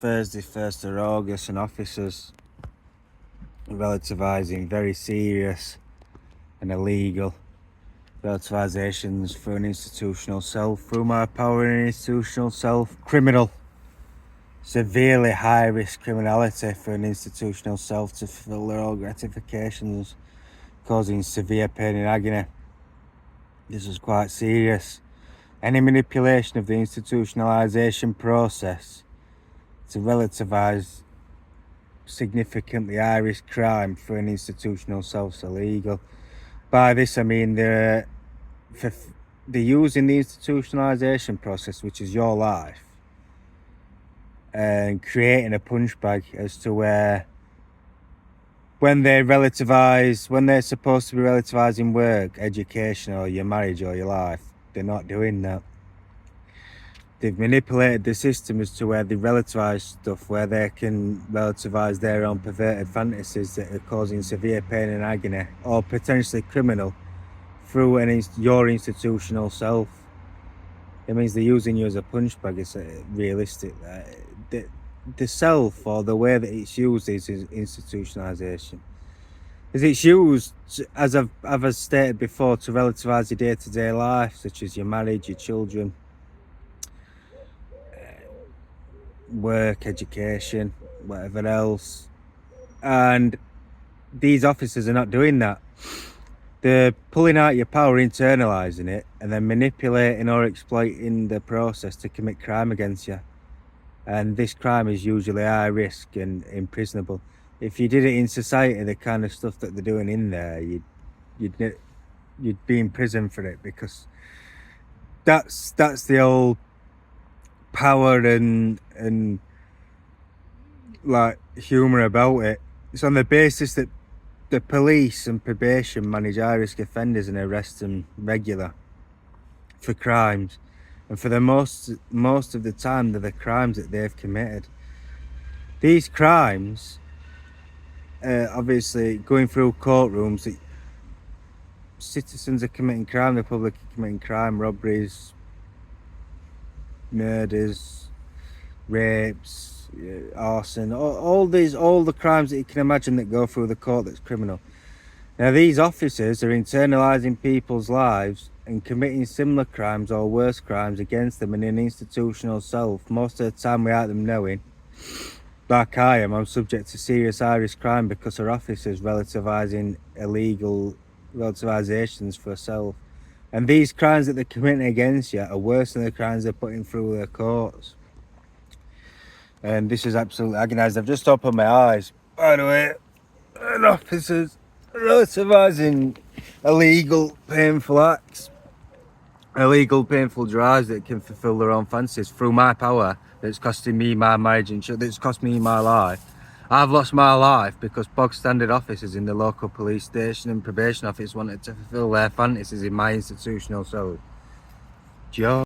Thursday, 1st of August, and officers relativising very serious and illegal relativisations for an institutional self, through my power in an institutional self, criminal, severely high risk criminality for an institutional self to fulfil their own gratifications, causing severe pain and agony. This is quite serious. Any manipulation of the institutionalisation process to relativise significantly high risk crime for an institutional self's illegal. By this I mean they're using the institutionalisation process, which is your life, and creating a punch bag as to where when they're supposed to be relativising work, education, or your marriage or your life, they're not doing that. They've manipulated the system as to where they relativise stuff, where they can relativise their own perverted fantasies that are causing severe pain and agony, or potentially criminal, through your institutional self. It means they're using you as a punch bag. It's realistic. The self, or the way that it's used, is institutionalisation. As it's used, as I've stated before, to relativise your day-to-day life, such as your marriage, your children, work, education, whatever else. And these officers are not doing that. They're pulling out your power, internalising it, and then manipulating or exploiting the process to commit crime against you. And this crime is usually high risk and imprisonable. If you did it in society, the kind of stuff that they're doing in there, you'd be in prison for it, because that's the old power and like humour about it. It's on the basis that the police and probation manage high risk offenders and arrest them regular for crimes, and for the most of the time they're the crimes that they've committed. These crimes, obviously going through courtrooms, that citizens are committing crime, the public are committing crime, robberies, murders, rapes, arson, all the crimes that you can imagine that go through the court that's criminal. Now these officers are internalising people's lives and committing similar crimes or worse crimes against them in an institutional self, most of the time without them knowing. Like I am, I'm subject to serious high risk crime because our officers relativising illegal relativisations for self. And these crimes that they're committing against you are worse than the crimes they're putting through their courts. And this is absolutely agonised. I've just opened my eyes, by the way, and officers relativising illegal, painful acts, illegal, painful drives that can fulfil their own fantasies through my power that's costing me my marriage and that's cost me my life. I've lost my life because bog standard officers in the local police station and probation office wanted to fulfil their fantasies in my institutional cell. Joe.